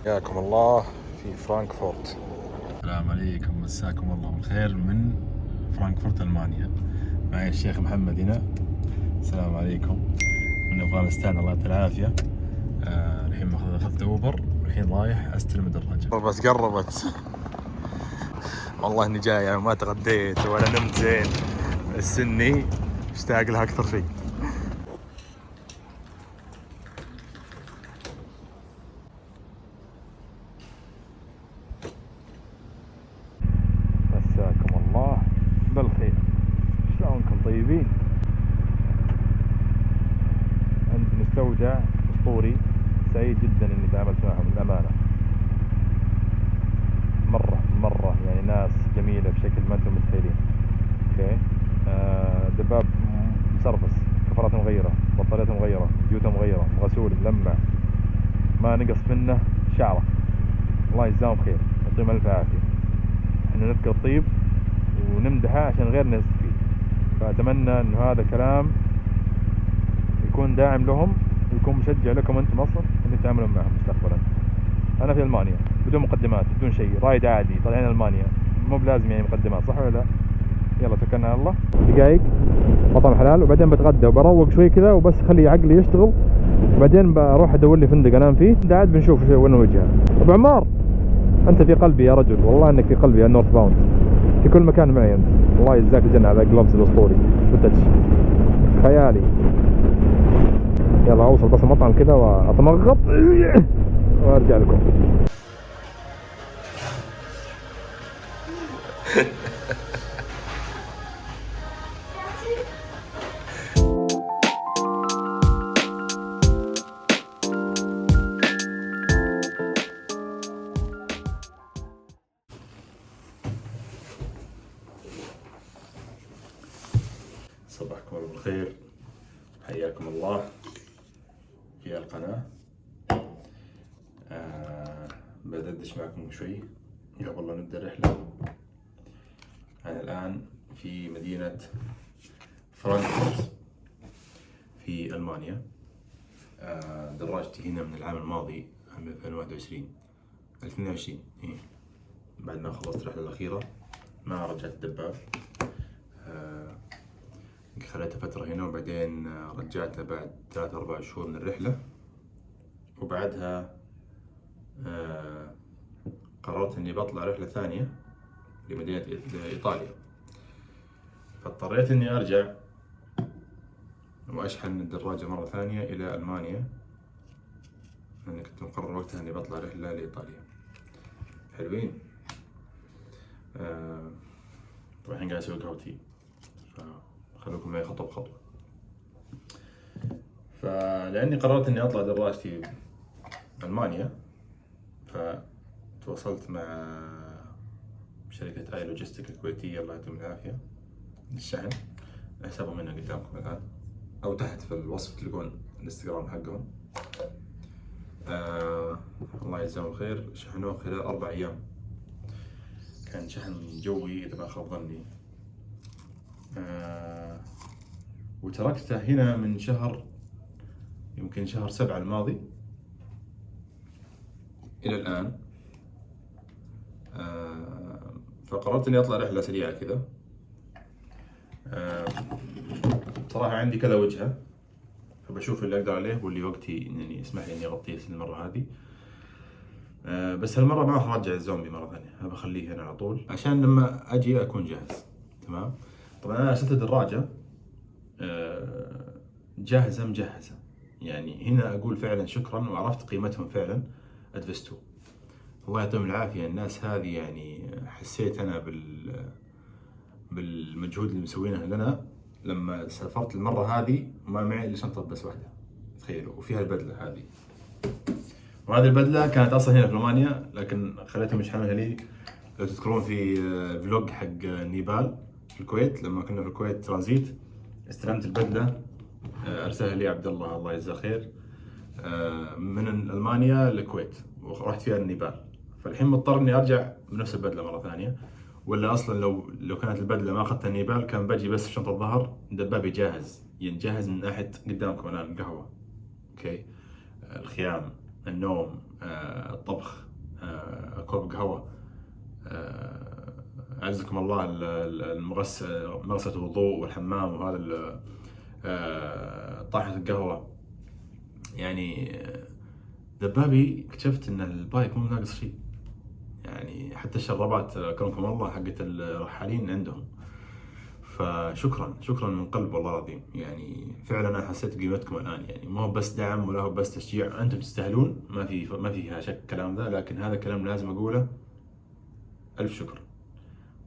حياكم الله في فرانكفورت. السلام عليكم، مساكم الله بالخير من فرانكفورت ألمانيا. معي الشيخ محمد هنا. السلام عليكم من أفغانستان، الله يعطيه العافية. الحين أخذت أوبر والحين رايح أستلم الدراجة. بس قربت والله إني جاي، يعني ما تغديت ولا نمت زين، بس إني مشتاق لها أكثر شيء. مساكم الله بالخير، شلونكم طيبين؟ عند مستودع أسطوري، سعيد جدا إني تعاملت معهم للأمانة. مرة يعني ناس جميلة بشكل ما أنتم متخيلين. أوكي، دباب مسرفس، كفرات مغيرة، بطاريات مغيرة، زيوته مغيرة، غسول ملمع، ما نقص منه شعرة. الله يجزاهم خير، يعطيهم ألف عافية. احنا نذكر الطيب ونمدحه عشان غيرنا يستفيد، فأتمنى أن هذا الكلام يكون داعم لهم ويكون مشجع لكم أنتم أصلا أن تتعاملون معهم مستقبلا. أنا في ألمانيا بدون مقدمات، بدون شيء، رايد عادي، طالعين ألمانيا، مو بلازم يعني مقدمات، صح ولا لا؟ يلا توكلنا على الله. دقايق مطعم حلال وبعدين بتغدى وبروق شوي كذا وبس، خلي عقلي يشتغل، وبعدين بروح ادور لي فندق انام فيه. عاد بنشوف وين وجهه. ابو عمار، انت في قلبي يا رجل، والله انك في قلبي يا نورث باوند، في كل مكان معي انت. الله يجزاك الجنة على جلوبز الاسطوري والتتش خيالي. يلا اوصل بس المطعم كذا واتمغط وارجع لكم. صباحكم الله بالخير، حياكم الله في القناة. بدردش معكم شوي قبل لا نبدأ الرحلة. أنا الآن في مدينة فرانكفورت في ألمانيا. دراجتي هنا من العام الماضي، عام 2021 إيه. بعد ما خلصت الرحلة الأخيرة ما رجعت الدباب، خليتها فترة هنا وبعدين رجعتها بعد 3-4 شهور من الرحلة، وبعدها قررت اني بطلع رحلة ثانية لمدينة ايطاليا، فاضطريت اني ارجع واشحن الدراجة مرة ثانية الى المانيا، لاني كنت مقرر وقتها اني بطلع رحلة لايطاليا. حلوين. طبعا الحين قاعد اسوي قهوتي، فخلوكم معي خطوة بخطوة. فلاني قررت اني اطلع دراجتي ألمانيا، فتواصلت مع شركة آي لوجيستيك الكويتية، الله يعطيهم العافية، للشحن. حسابهم هنا قدامكم الآن أو تحت في الوصف تلقون الانستغرام حقهم. الله يجزاهم الخير، شحنوه خلال 4 أيام، كان شحن جوي إذا ما خاب ظني. وتركته هنا من يمكن شهر 7 الماضي إلى الآن. فقررت إني أطلع رحلة سريعة كذا. صراحة عندي كذا وجهة، فبشوف اللي أقدر عليه واللي وقتي إني يسمح لي إني أغطيه المرة هذه. بس هالمرة ما راح أرجع الزومبي مرة ثانية، بخليه هنا على طول عشان لما أجي أكون جاهز. تمام. طبعا أنا أرسلت الدراجة جاهزة مجهزة، يعني هنا أقول فعلا شكرا، وعرفت قيمتهم فعلا أدفستو، الله يعطيهم العافية. الناس هذه يعني حسيت أنا بالمجهود اللي مسوينه لنا. لما سافرت المرة هذه ما معي إلا شنطة بس واحدة، تخيلوا، وفيها البدلة هذه. وهذه البدلة كانت أصلا هنا في رومانيا، لكن خليتهم يشحنونها لي. لو تذكرون في فلوج حق نيبال في الكويت، لما كنا في الكويت ترانزيت، استلمت البدلة، أرسلها لي عبد الله يجزاه خير، من ألمانيا للكويت، ورحت فيها النيبال. فالحين مضطر اني ارجع بنفس البدله مره ثانيه، ولا اصلا لو كانت البدله ما اخذتها النيبال كان باجي بس شنطه الظهر، دبابي جاهز، يعني جاهز من ناحيه قدامكم الان القهوه، اوكي، الخيام، النوم، الطبخ، كوب قهوة، أعزكم الله مغسلة الوضوء والحمام وهذا طاحنة القهوة. يعني دبابي اكتشفت ان البايك مو ناقص شيء، يعني حتى الشرابات اكرمكم الله حقت الرحالين عندهم. فشكرا من قلب والله العظيم، يعني فعلا انا حسيت بقيمتكم الان، يعني ما هو بس دعم ولا هو بس تشجيع، انتم تستاهلون، ما فيها شك الكلام ذا، لكن هذا الكلام لازم اقوله. الف شكر.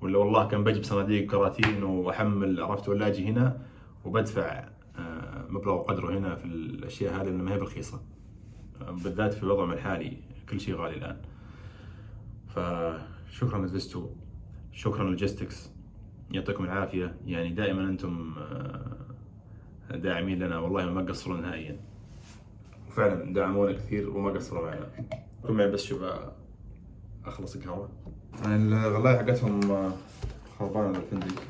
ولا والله كان بجيب صناديق كراتين واحمل، عرفت، ولا اجي هنا وبدفع مبلغ وقدره هنا في الاشياء هذه، لان ما هي برخيصه، بالذات في وضعنا الحالي كل شيء غالي الان. فشكرا لفيستو، شكرا لوجيستكس، يعطيكم العافيه، يعني دائما انتم داعمين لنا، والله ما قصروا نهائيا، وفعلا دعمونا كثير وما قصروا معنا. كل معي بس شوف اخلص القهوه. الغلاية حقتهم خربانه الفندق.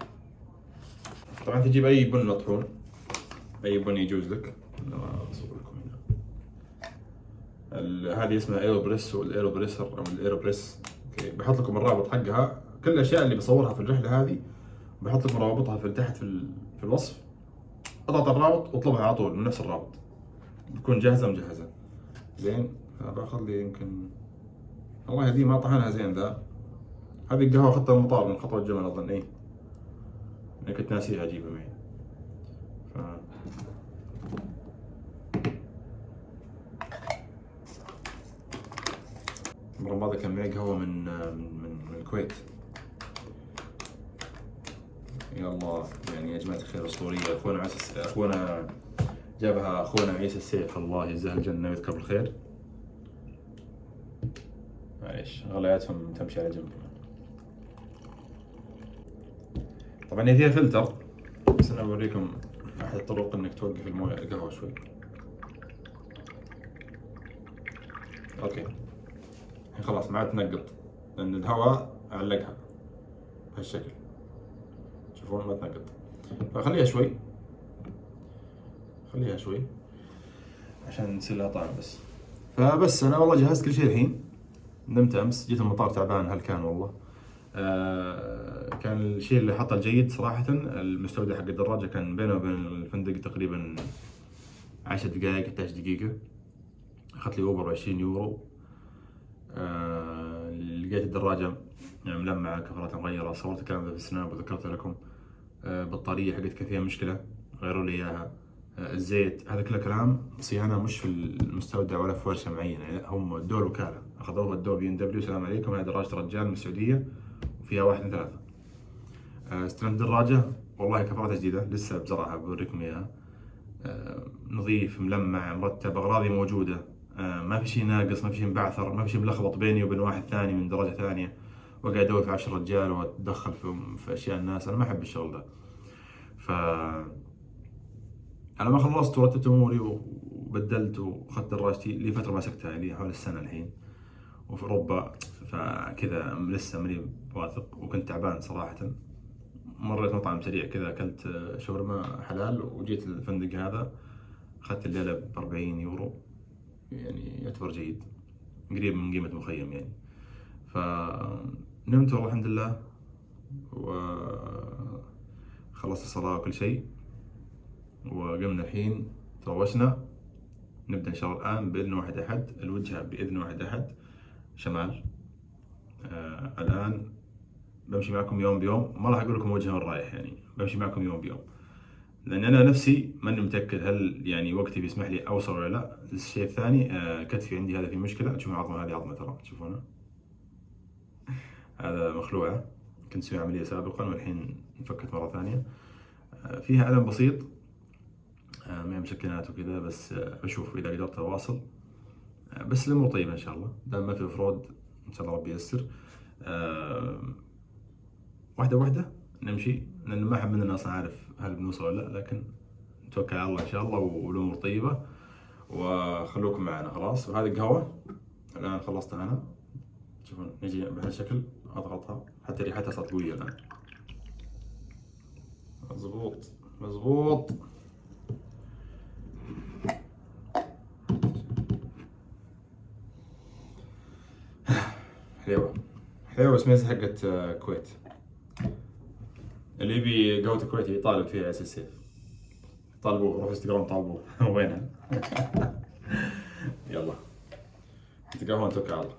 طبعا تجيب اي بن مطحون، اي بن يجوز لك. اصور لكم هنا، هذه اسمها ايروبريس والايروبريسر او الايروبريس. اوكي، بحط لكم الرابط حقها، كل الاشياء اللي بصورها في الرحله هذه بحط لكم روابطها في تحت في الوصف. اضغط الرابط واطلبها على طول من نفس الرابط، بتكون جاهزه مجهزه. زين، باخذ لي يمكن، والله دي ما طحنها زين ذا. هذه القهوه اخذتها من المطار من خطوه الجمل اظن، اي انا كنت ناسيها اجيبها معي. المرة الماضية كان معي قهوة من الكويت. يا الله، يعني يا جماعة الخير أسطورية. أخونا جابها أخونا عيسى السيف، الله يجزاه الجنة ويذكر بالخير. معليش غلياتهم تمشي على جنب. طبعا هي فيها فلتر، بس أنا بوريكم أحد الطرق إنك توقف القهوة شوي. أوكي، خلاص ما عاد تنقط، لأن الهواء علقها بهالشكل، تشوفون ما تنقط. فخليها شوي عشان تصير لها طعم بس. فبس أنا والله جهزت كل شيء الحين، نمت أمس، جيت المطار تعبان، هل كان والله. كان الشيء اللي حطه الجيد صراحة المستودع حق الدراجة، كان بينه وبين الفندق تقريبا 10 دقائق 11 دقيقة. أخذت لي أوبر 20 يورو. لقيت الدراجة يعني ملمعة، كفرات مغيرة، صورت الكلام ذا في السناب وذكرت لكم. بطارية حقت كان فيها مشكلة، غيروا لي إياها. الزيت، هذا كله كلام صيانة، مش في المستودع ولا في ورشة معينة، يعني هم ادوا وكالة، أخذوها ودوها BMW، السلام عليكم، هذه دراجة رجال من السعودية وفيها 1 2 3. استلمت دراجة، والله كفراتها جديدة لسه بزرعها، بوريكم إياها. نظيف، ملمع، مرتب، أغراضي موجودة، ما في شيء ناقص، ما في شيء مبعثر، ما في شيء ملخبط بيني وبين واحد ثاني من درجة ثانية، وقاعد أدور في 10 رجال وأتدخل في أشياء الناس. أنا ما أحب الشغل ده. أنا ما خلصت ورتبت أموري وبدلت وأخذت دراجتي لي فترة ماسكتها لي حوالي السنة الحين، وفي أوروبا، فكذا لسه ماني واثق، وكنت تعبان صراحة. مريت مطعم سريع كذا، أكلت شاورما حلال، وجيت الفندق هذا أخذت الليلة ب40 يورو، يعني يعتبر جيد، قريب من قيمة مخيم يعني. فنمت والله الحمد لله، وخلصت الصلاة وكل شيء، وقمنا الحين تروشنا، نبدأ إن شاء الله الآن بإذن واحد أحد الوجهة، بإذن واحد أحد شمال. الآن بمشي معكم يوم بيوم، ما راح أقول لكم وجهة وين رايح، يعني بمشي معكم يوم بيوم، لأن أنا نفسي ماني متأكد هل يعني وقتي بيسمح لي أوصل ولا لا. الشيء الثاني، كتفي عندي هذا في مشكلة، تشوفون عظمة، هذه عظمة ترى تشوفونها، هذا مخلوعة، كنت أسوي عملية سابقا والحين انفكت مرة ثانية. فيها ألم بسيط، ما هي مسكنات وكذا، بس بشوف إذا قدرت أواصل. بس الأمور طيبة إن شاء الله، دام ما في فرود إن شاء الله ربي ييسر. واحدة نمشي، لأن ما أحب مننا أصلا عارف هل بنوصل ولا لا، لكن نتوكل على الله إن شاء الله والأمور طيبة. وخلوكم معنا خلاص. وهذه القهوة الآن خلصتها أنا، تشوفون نجي بهالشكل، أضغطها حتى ريحتها صارت قوية الآن. مزبوط. حليوة بس ما حقت الكويت. اللي يبي قهوة الكويت يطالب فيها SSC. طالبوه، روح انستغرام طالبوه. وينها؟ يلا نتقهوى ونتوكل على الله.